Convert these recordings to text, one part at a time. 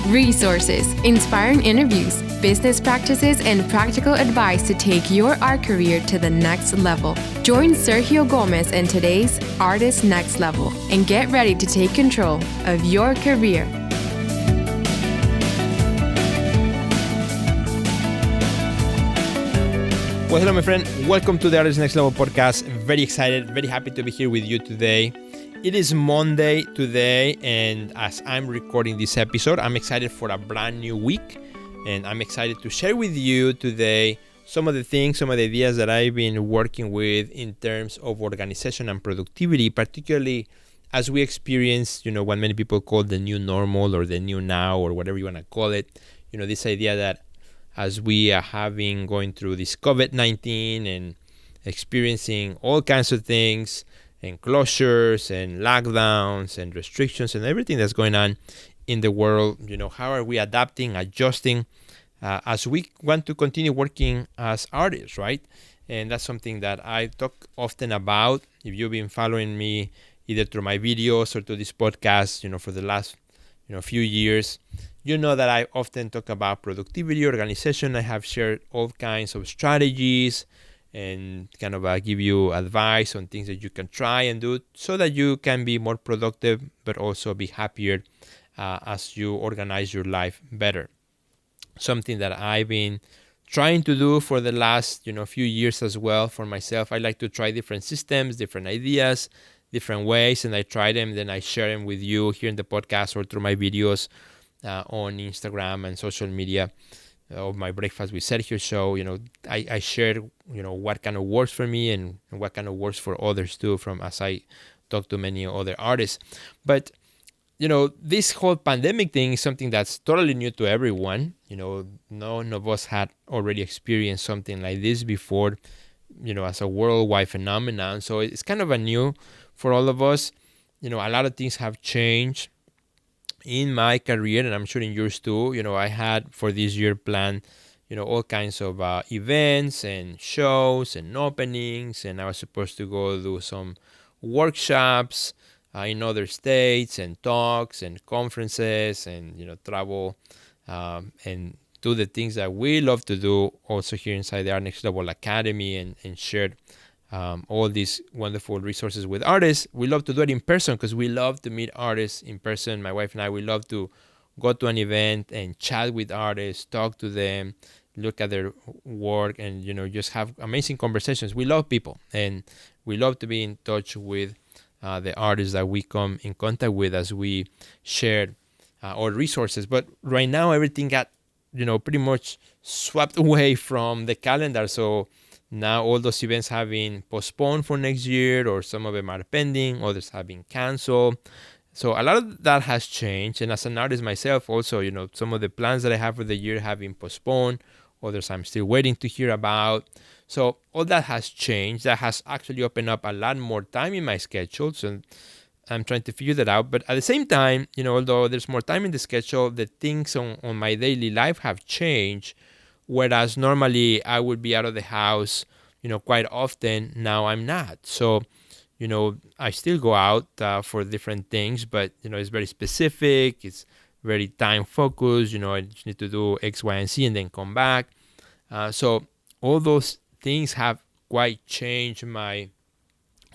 Resources, inspiring interviews, business practices, and practical advice to take your art career to the next level. Join Sergio Gomez in today's Artist Next Level and get ready to take control of your career. Well, hello, my friend. Welcome to the Artist Next Level podcast. Very excited, very happy to be here with you today. It is Monday today, and as I'm recording this episode, I'm excited for a brand new week, and I'm excited to share with you today some of the things, some of the ideas that I've been working with in terms of organization and productivity, particularly as we experience, what many people call the new normal or the new now or whatever you want to call it. This idea that as we are going through this COVID-19 and experiencing all kinds of things and closures and lockdowns and restrictions and everything that's going on in the world, how are we adapting, adjusting as we want to continue working as artists, right? And that's something that I talk often about. If you've been following me either through my videos or through this podcast, for the last, few years, you know that I often talk about productivity, organization. I have shared all kinds of strategies and kind of give you advice on things that you can try and do so that you can be more productive, but also be happier as you organize your life better. Something that I've been trying to do for the last, few years as well for myself. I like to try different systems, different ideas, different ways, and I try them, then I share them with you here in the podcast or through my videos on Instagram and social media of my Breakfast with Sergio show. I share, what kind of works for me and what kind of works for others too, from as I talk to many other artists. But, this whole pandemic thing is something that's totally new to everyone. None of us had already experienced something like this before, as a worldwide phenomenon. So it's kind of a new for all of us. A lot of things have changed in my career, and I'm sure in yours too. I had for this year planned, all kinds of events and shows and openings, and I was supposed to go do some workshops in other states and talks and conferences and, travel and do the things that we love to do also here inside the Art Next Level Academy and share all these wonderful resources with artists. We love to do it in person because we love to meet artists in person. My wife and I, we love to go to an event and chat with artists, talk to them, look at their work, and just have amazing conversations. We love people, and we love to be in touch with the artists that we come in contact with as we share our resources. But right now, everything got pretty much swept away from the calendar. So now all those events have been postponed for next year, or some of them are pending, others have been canceled. So a lot of that has changed. And as an artist myself also, some of the plans that I have for the year have been postponed. Others I'm still waiting to hear about. So all that has changed. That has actually opened up a lot more time in my schedule. So I'm trying to figure that out. But at the same time, although there's more time in the schedule, the things on my daily life have changed. Whereas normally I would be out of the house, quite often. Now I'm not. So, I still go out for different things, but, it's very specific. It's very time focused. I just need to do X, Y, and Z and then come back. So all those things have quite changed my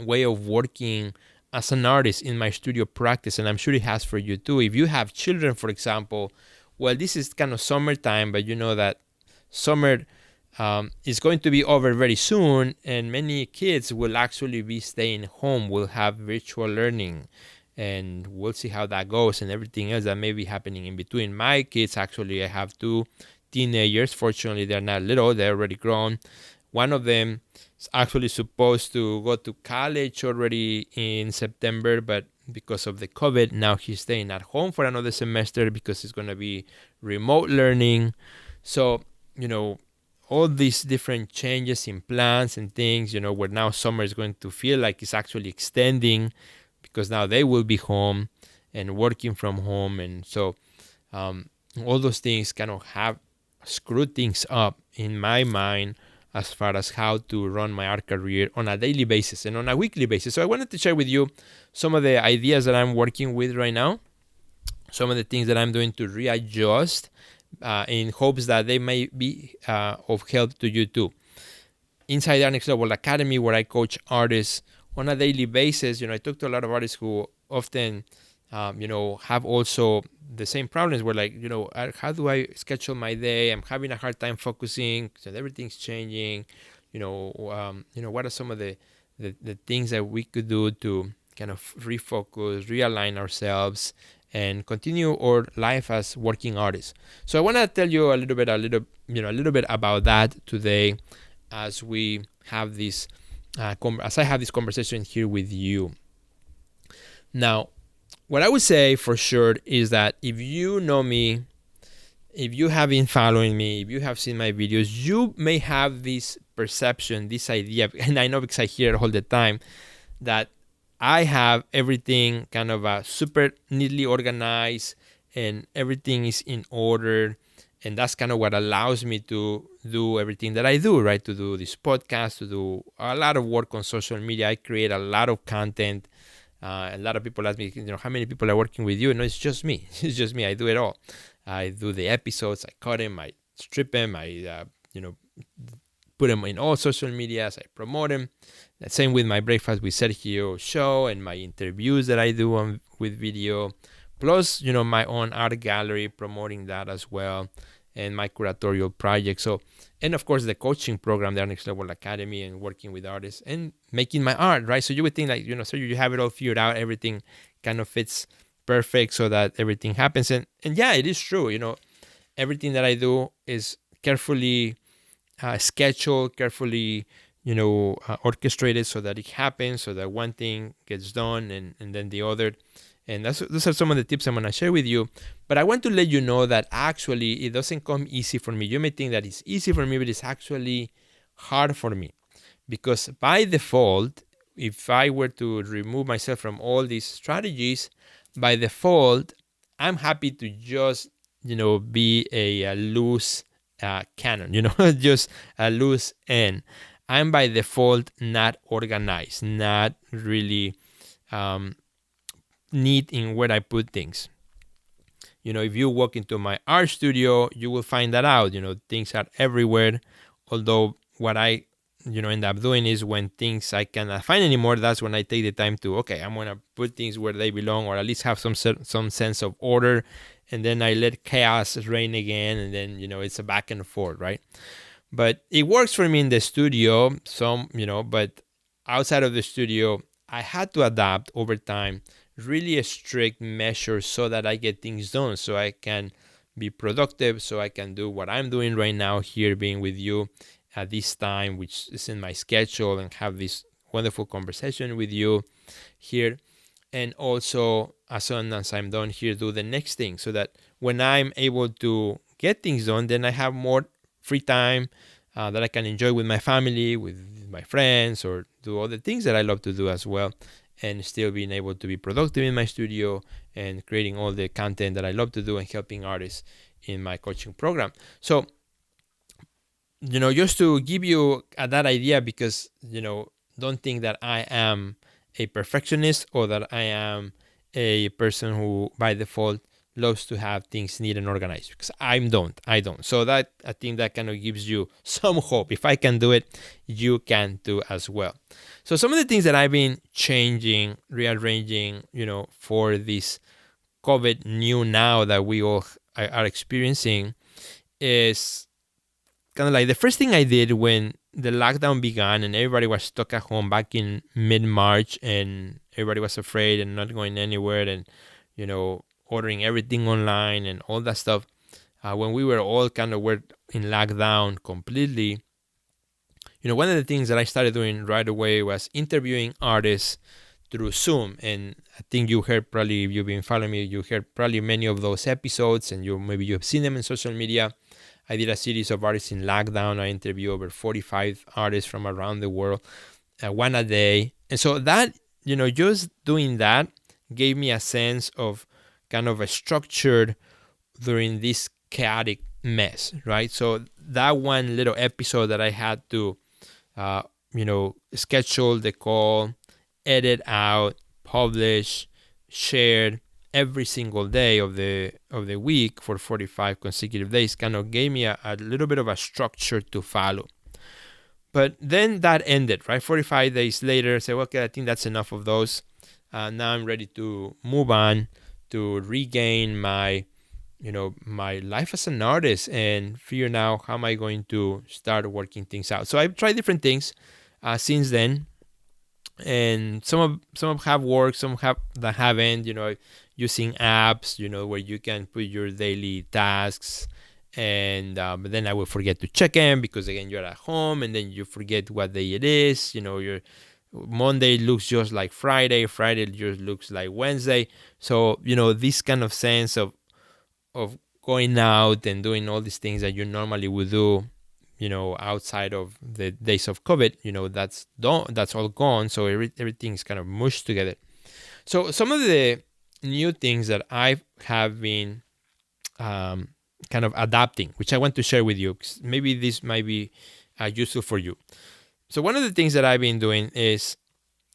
way of working as an artist in my studio practice. And I'm sure it has for you too. If you have children, for example, well, this is kind of summertime, but you know that summer is going to be over very soon, and many kids will actually be staying home, will have virtual learning, and we'll see how that goes and everything else that may be happening in between. My kids, actually, I have two teenagers. Fortunately, they're not little, they're already grown. One of them is actually supposed to go to college already in September, but because of the COVID, now he's staying at home for another semester because it's going to be remote learning. So, all these different changes in plans and things, where now summer is going to feel like it's actually extending because now they will be home and working from home. And so all those things kind of have screwed things up in my mind as far as how to run my art career on a daily basis and on a weekly basis. So I wanted to share with you some of the ideas that I'm working with right now. some of the things that I'm doing to readjust in hopes that they may be of help to you too. Inside our Next Level Academy, where I coach artists on a daily basis, I talk to a lot of artists who often, have also the same problems where how do I schedule my day? I'm having a hard time focusing because everything's changing. What are some of the things that we could do to kind of refocus, realign ourselves, and continue our life as working artists. So I want to tell you a little bit about that today, as we have this, as I have this conversation here with you. Now, what I would say for sure is that if you know me, if you have been following me, if you have seen my videos, you may have this perception, this idea, and I know because I hear it all the time, that I have everything kind of super neatly organized and everything is in order. And that's kind of what allows me to do everything that I do, right? To do this podcast, to do a lot of work on social media. I create a lot of content. A lot of people ask me, how many people are working with you? No, it's just me. It's just me. I do it all. I do the episodes. I cut them. I strip them. I, put them in all social medias. I promote them. Same with my Breakfast with Sergio show and my interviews that I do with video. Plus, my own art gallery, promoting that as well, and my curatorial project. So, and of course, the coaching program, the Next Level Academy, and working with artists and making my art, right? So you would think so you have it all figured out. Everything kind of fits perfect so that everything happens. And yeah, it is true. Everything that I do is carefully scheduled, carefully, orchestrated so that it happens, so that one thing gets done and then the other. And those are some of the tips I'm going to share with you. But I want to let you know that actually it doesn't come easy for me. You may think that it's easy for me, but it's actually hard for me. Because by default, if I were to remove myself from all these strategies, by default, I'm happy to just, be a loose cannon, just a loose end. I'm by default not organized, not really neat in where I put things. If you walk into my art studio, you will find that out. Things are everywhere. Although what I, end up doing is when things I cannot find anymore, that's when I take the time to, I'm going to put things where they belong, or at least have some sense of order. And then I let chaos reign again. And then, it's a back and forth, right? But it works for me in the studio, but outside of the studio, I had to adapt over time really a strict measure so that I get things done, so I can be productive, so I can do what I'm doing right now here, being with you at this time, which is in my schedule, and have this wonderful conversation with you here. And also, as soon as I'm done here, do the next thing, so that when I'm able to get things done, then I have more free time that I can enjoy with my family, with my friends, or do all the things that I love to do as well, and still being able to be productive in my studio and creating all the content that I love to do and helping artists in my coaching program. So, just to give you that idea, because, don't think that I am a perfectionist or that I am a person who by default loves to have things neat and organized, because I don't. So that, I think that kind of gives you some hope. If I can do it, you can too as well. So some of the things that I've been changing, rearranging, for this COVID new now that we all are experiencing, is kind of like the first thing I did when the lockdown began and everybody was stuck at home back in mid-March, and everybody was afraid and not going anywhere, and, ordering everything online and all that stuff. When we were all were in lockdown completely, one of the things that I started doing right away was interviewing artists through Zoom. And I think you heard, probably, if you've been following me, you heard probably many of those episodes, and maybe you have seen them in social media. I did a series of artists in lockdown. I interviewed over 45 artists from around the world, one a day. And so that, just doing that gave me a sense of kind of a structured during this chaotic mess, right? So that one little episode that I had to, schedule the call, edit out, publish, share, every single day of the week for 45 consecutive days kind of gave me a little bit of a structure to follow. But then that ended, right? 45 days later, I said, well, okay, I think that's enough of those. Now I'm ready to move on to regain my life as an artist and figure out how am I going to start working things out. So I've tried different things since then, and some have worked, some that haven't. Using apps, where you can put your daily tasks, and but then I will forget to check in because again you're at home, and then you forget what day it is. Your Monday looks just like Friday just looks like Wednesday. So this kind of sense of going out and doing all these things that you normally would do, outside of the days of COVID, that's all gone. So everything's kind of mushed together. So some of the new things that I have been kind of adapting, which I want to share with you, because maybe this might be useful for you. So one of the things that I've been doing is,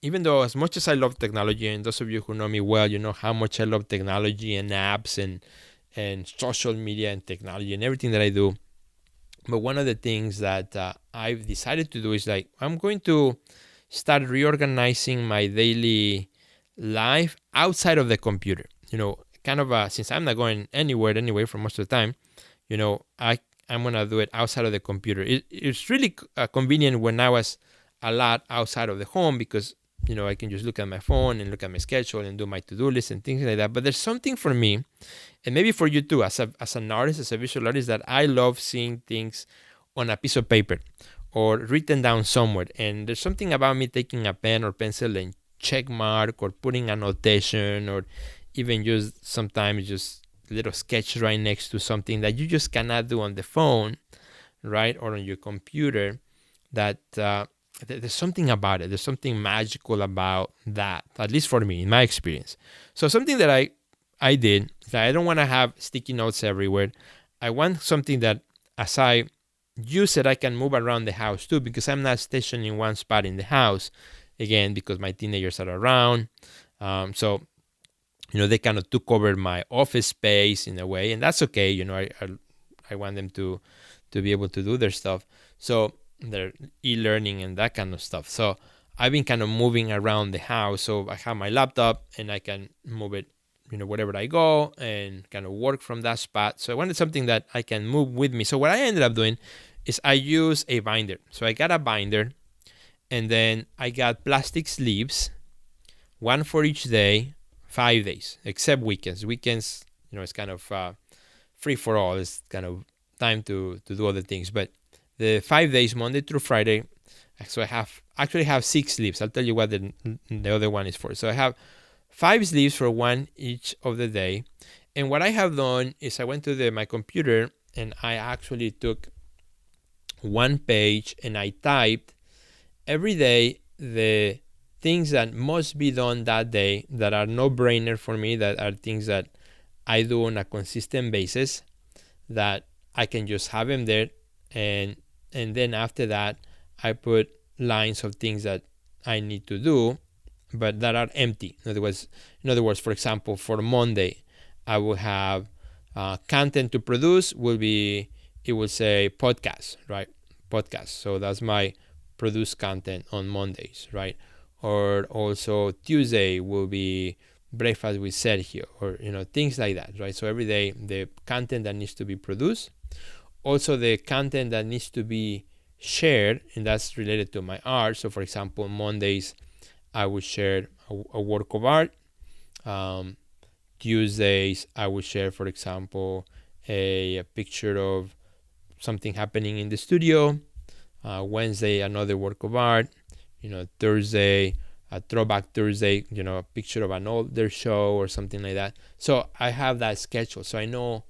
even though as much as I love technology, and those of you who know me well, you know how much I love technology and apps and social media and technology and everything that I do. But one of the things that I've decided to do is I'm going to start reorganizing my daily life outside of the computer. Kind of since I'm not going anywhere anyway for most of the time, I'm going to do it outside of the computer. It's really convenient when I was a lot outside of the home because, I can just look at my phone and look at my schedule and do my to-do list and things like that. But there's something for me, and maybe for you too, as an artist, as a visual artist, that I love seeing things on a piece of paper or written down somewhere. And there's something about me taking a pen or pencil and check mark or putting a notation or even sometimes just a little sketch right next to something that you just cannot do on the phone, right, or on your computer, that there's something about it. There's something magical about that, at least for me, in my experience. So something that I did is that I don't want to have sticky notes everywhere. I want something that as I use it, I can move around the house too, because I'm not stationed in one spot in the house, again, because my teenagers are around. So they kind of took over my office space in a way, and that's okay. I want them to be able to do their stuff. So their e-learning and that kind of stuff. So I've been kind of moving around the house. So I have my laptop and I can move it, wherever I go and kind of work from that spot. So I wanted something that I can move with me. So what I ended up doing is I use a binder. So I got a binder, and then I got plastic sleeves, one for each day, 5 days, except weekends. Weekends, it's kind of free for all. It's kind of time to do other things. But the 5 days, Monday through Friday, so I actually have 6 sleeves. I'll tell you what the other one is for. So I have 5 sleeves for one each of the day. And what I have done is I went to my computer and I actually took one page and I typed every day the things that must be done that day that are no-brainer for me, that are things that I do on a consistent basis, that I can just have them there. And then after that, I put lines of things that I need to do, but that are empty. In other words, for example, for Monday, I will have content to produce. It will say podcast, right? Podcast. So that's my produce content on Mondays, right? Or also Tuesday will be breakfast with Sergio, or things like that, right? So every day the content that needs to be produced. Also, the content that needs to be shared, and that's related to my art. So, for example, Mondays, I would share a work of art. Tuesdays, I would share, for example, a picture of something happening in the studio. Wednesday, another work of art. Thursday, a throwback Thursday, a picture of an older show or something like that. So I have that schedule. So I know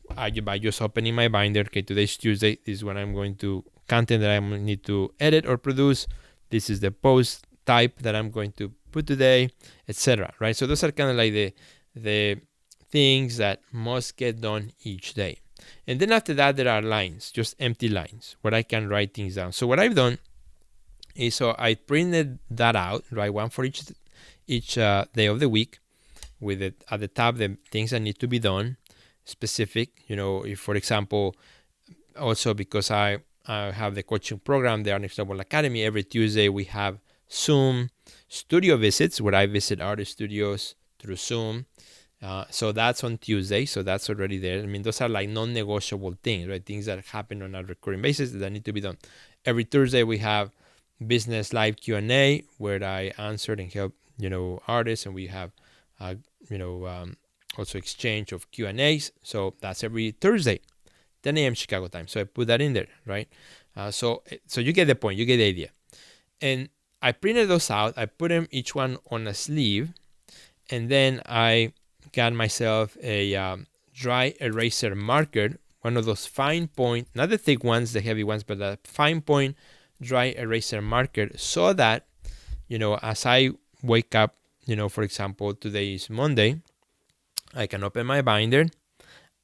by just opening my binder, okay, today's Tuesday, this is when I'm going to content that I need to edit or produce. This is the post type that I'm going to put today, etc. Right? So those are kind of like the things that must get done each day. And then after that, there are lines, just empty lines where I can write things down. So what I've done is, so I printed that out, right, one for each day of the week. with it at the top, the things that need to be done, specific. If, for example, also because I have the coaching program, the Art Next Level Academy, every Tuesday we have Zoom studio visits where I visit artist studios through Zoom. So that's on Tuesday. So that's already there. I mean, those are like non-negotiable things, right? Things that happen on a recurring basis that need to be done. Every Thursday we have business live Q&A where I answer and help, artists, and we have, also exchange of Q&As. So that's every Thursday, 10 a.m. Chicago time. So I put that in there, right? So you get the point. You get the idea. And I printed those out. I put them each one on a sleeve. And then I got myself a dry eraser marker, one of those fine point, not the thick ones, the heavy ones, but a fine point dry eraser marker, so that, as I wake up, for example, today is Monday, I can open my binder.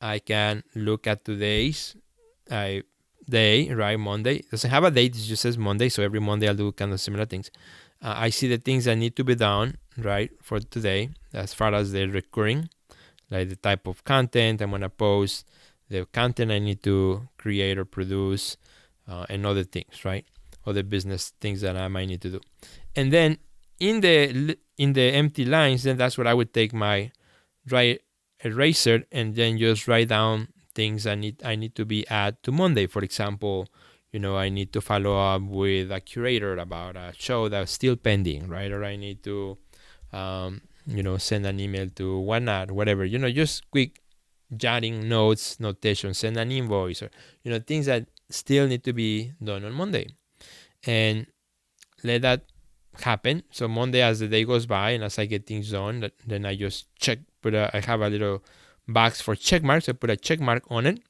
I can look at today's day, right? Monday. It doesn't have a date, it just says Monday. So every Monday I'll do kind of similar things. I see the things that need to be done, right, for today, as far as the recurring, like the type of content I'm going to post, the content I need to create or produce, and other things, right? Other business things that I might need to do. And then in the empty lines, then that's where I would take my dry eraser and then just write down things I need to be add to Monday. For example, I need to follow up with a curator about a show that's still pending, right? Or I need to, send an email to whatnot, whatever, just quick jotting notes, notation, send an invoice, or, things that still need to be done on Monday. And let that happen. So Monday, as the day goes by and as I get things done, then I just check, I have a little box for check marks. I put a check mark on it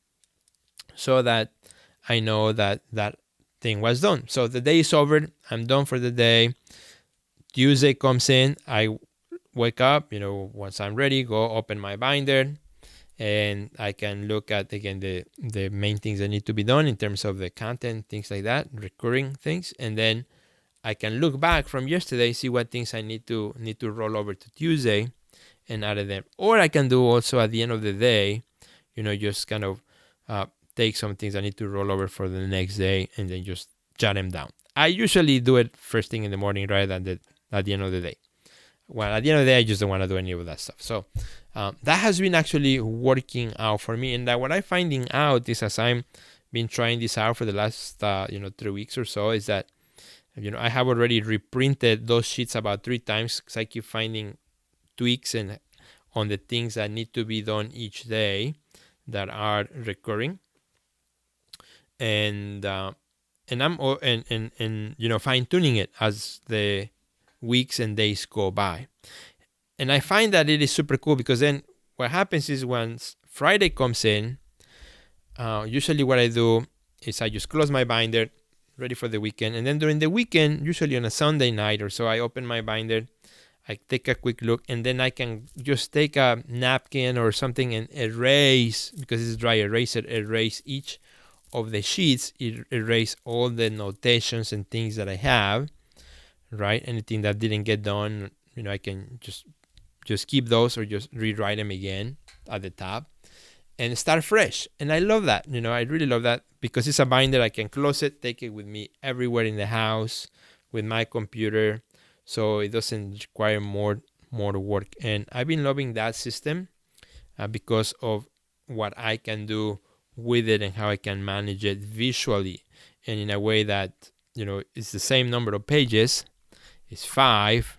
so that I know that thing was done. So the day is over. I'm done for the day. Tuesday comes in. I wake up, once I'm ready, go open my binder, and I can look at, again, the main things that need to be done in terms of the content, things like that, recurring things. And then I can look back from yesterday, see what things I need to roll over to Tuesday and add them. Or I can do also at the end of the day, just kind of take some things I need to roll over for the next day and then just jot them down. I usually do it first thing in the morning, right at the end of the day. Well, at the end of the day, I just don't want to do any of that stuff. So that has been actually working out for me. And that what I'm finding out is, as I'm been trying this out for the last 3 weeks or so, is that I have already reprinted those sheets about 3 times because I keep finding tweaks and on the things that need to be done each day that are recurring. And I'm fine tuning it as the weeks and days go by. And I find that it is super cool because then what happens is once Friday comes in, usually what I do is I just close my binder, ready for the weekend. And then during the weekend, usually on a Sunday night or so, I open my binder, I take a quick look, and then I can just take a napkin or something and erase, because it's dry eraser, erase each of the sheets, erase all the notations and things that I have, right? Anything that didn't get done, I can just keep those or just rewrite them again at the top and start fresh. And I love that. I really love that because it's a binder. I can close it, take it with me everywhere in the house with my computer, so it doesn't require more work. And I've been loving that system because of what I can do with it and how I can manage it visually and in a way that it's the same number of pages. It's 5,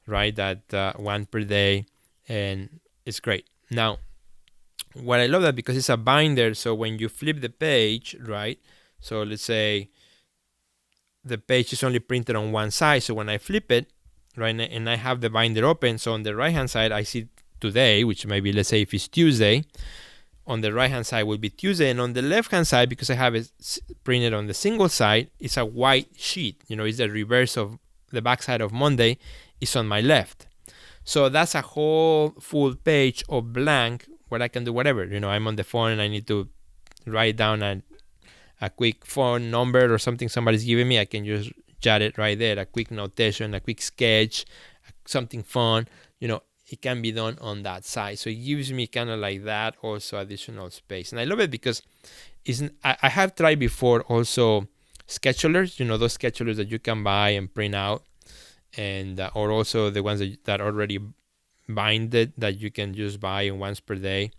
right? That 1 per day, and it's great. Now, what I love that because it's a binder, so when you flip the page, right? So let's say the page is only printed on one side. So when I flip it, right, and I have the binder open, so on the right-hand side, I see today, which maybe, let's say if it's Tuesday, on the right-hand side will be Tuesday. And on the left-hand side, because I have it printed on the single side, it's a white sheet. It's the reverse of the back side of Monday is on my left. So that's a whole full page of blank where I can do whatever. I'm on the phone and I need to write down a quick phone number or something somebody's giving me. I can just jot it right there, a quick notation, a quick sketch, something fun. it can be done on that side. So it gives me kind of like that also additional space. And I love it because I have tried before also schedulers, those schedulers that you can buy and print out, and or also the ones that already binded that you can just buy once per day.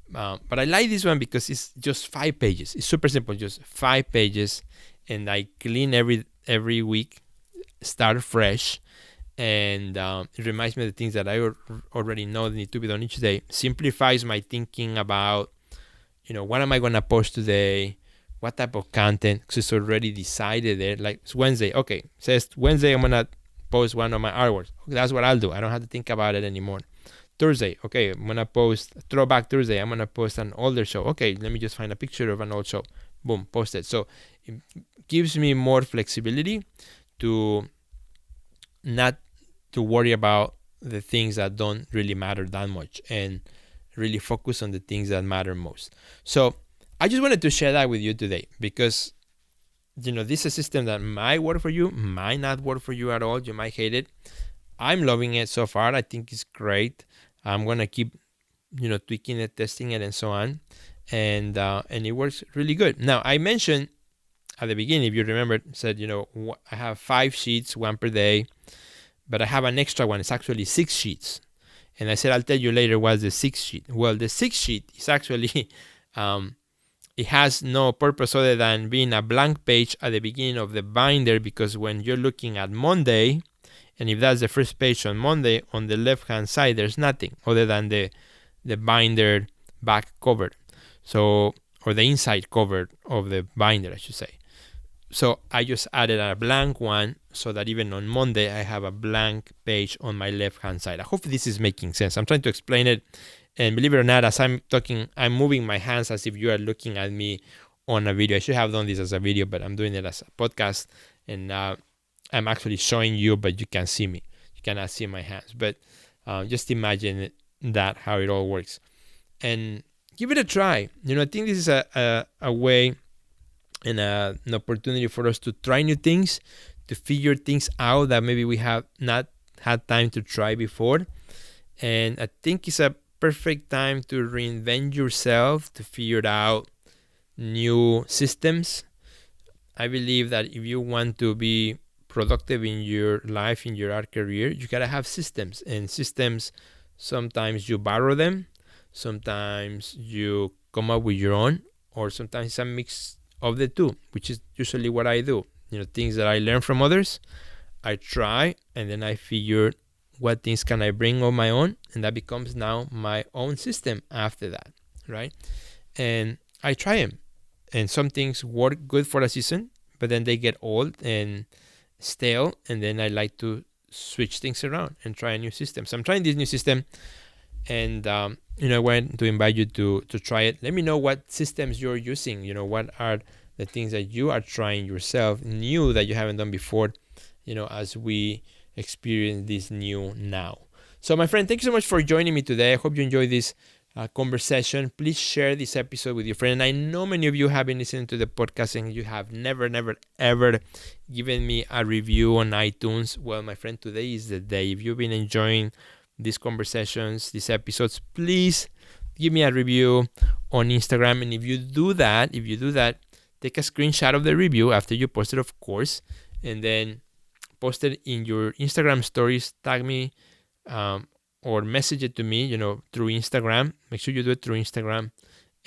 But I like this one because it's just 5 pages. It's super simple, just 5 pages, and I clean every week, start fresh, and it reminds me of the things that I already know that need to be done each day. Simplifies my thinking about, what am I going to post today? What type of content? Because it's already decided there. Like it's Wednesday. Okay, says Wednesday I'm going to post one of my artworks. That's what I'll do. I don't have to think about it anymore. Thursday, okay, I'm going to post Throwback Thursday. I'm going to post an older show. Okay, let me just find a picture of an old show. Boom, post it. So it gives me more flexibility to not to worry about the things that don't really matter that much and really focus on the things that matter most. So I just wanted to share that with you today because, this is a system that might work for you, might not work for you at all. You might hate it. I'm loving it so far. I think it's great. I'm going to keep, tweaking it, testing it, and so on. And it works really good. Now, I mentioned at the beginning, if you remember, said, I have 5 sheets, 1 per day. But I have an extra one. It's actually 6 sheets. And I said, I'll tell you later what's the 6th sheet. Well, the 6th sheet is actually, it has no purpose other than being a blank page at the beginning of the binder, because when you're looking at Monday, and if that's the first page on Monday, on the left-hand side, there's nothing other than the binder back cover. So, or the inside cover of the binder, I should say. So I just added a blank one so that even on Monday, I have a blank page on my left-hand side. I hope this is making sense. I'm trying to explain it. And believe it or not, as I'm talking, I'm moving my hands as if you are looking at me on a video. I should have done this as a video, but I'm doing it as a podcast. And I'm actually showing you, but you can't see me. You cannot see my hands. But just imagine that, how it all works. And give it a try. I think this is a way and an opportunity for us to try new things, to figure things out that maybe we have not had time to try before. And I think it's a perfect time to reinvent yourself, to figure out new systems. I believe that if you want to be productive in your life, in your art career, you gotta have systems. And systems, sometimes you borrow them, sometimes you come up with your own, or sometimes it's a mix of the two, which is usually what I do. Things that I learn from others, I try, and then I figure what things can I bring on my own, and that becomes now my own system after that, right? And I try them, and some things work good for a season, but then they get old and stale, and then I like to switch things around and try a new system. So I'm trying this new system, and I want to invite you to try it. Let me know what systems you're using. What are the things that you are trying yourself new that you haven't done before, as we experience this new now. So my friend, thank you so much for joining me today. I hope you enjoyed this conversation. Please share this episode with your friend. I know many of you have been listening to the podcast and you have never, ever given me a review on iTunes. Well, my friend, today is the day. If you've been enjoying these conversations, these episodes, please give me a review on Instagram. And if you do that, take a screenshot of the review after you post it, of course, and then post it in your Instagram stories. Tag me or message it to me, through Instagram. Make sure you do it through Instagram,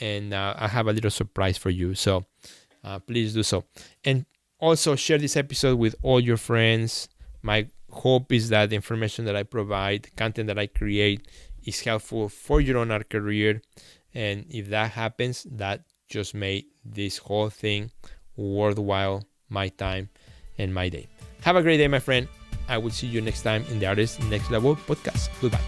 and I have a little surprise for you. So please do so. And also share this episode with all your friends. My hope is that the information that I provide, the content that I create, is helpful for your own art career. And if that happens, that just made this whole thing worthwhile, my time and my day. Have a great day, my friend. I will see you next time in the Artist Next Level podcast. Goodbye.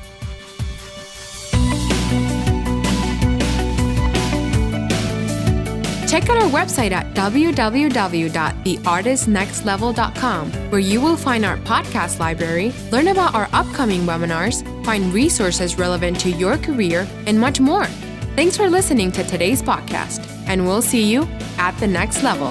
Check out our website at www.theartistnextlevel.com, where you will find our podcast library, learn about our upcoming webinars, find resources relevant to your career, and much more. Thanks for listening to today's podcast, and we'll see you at the next level.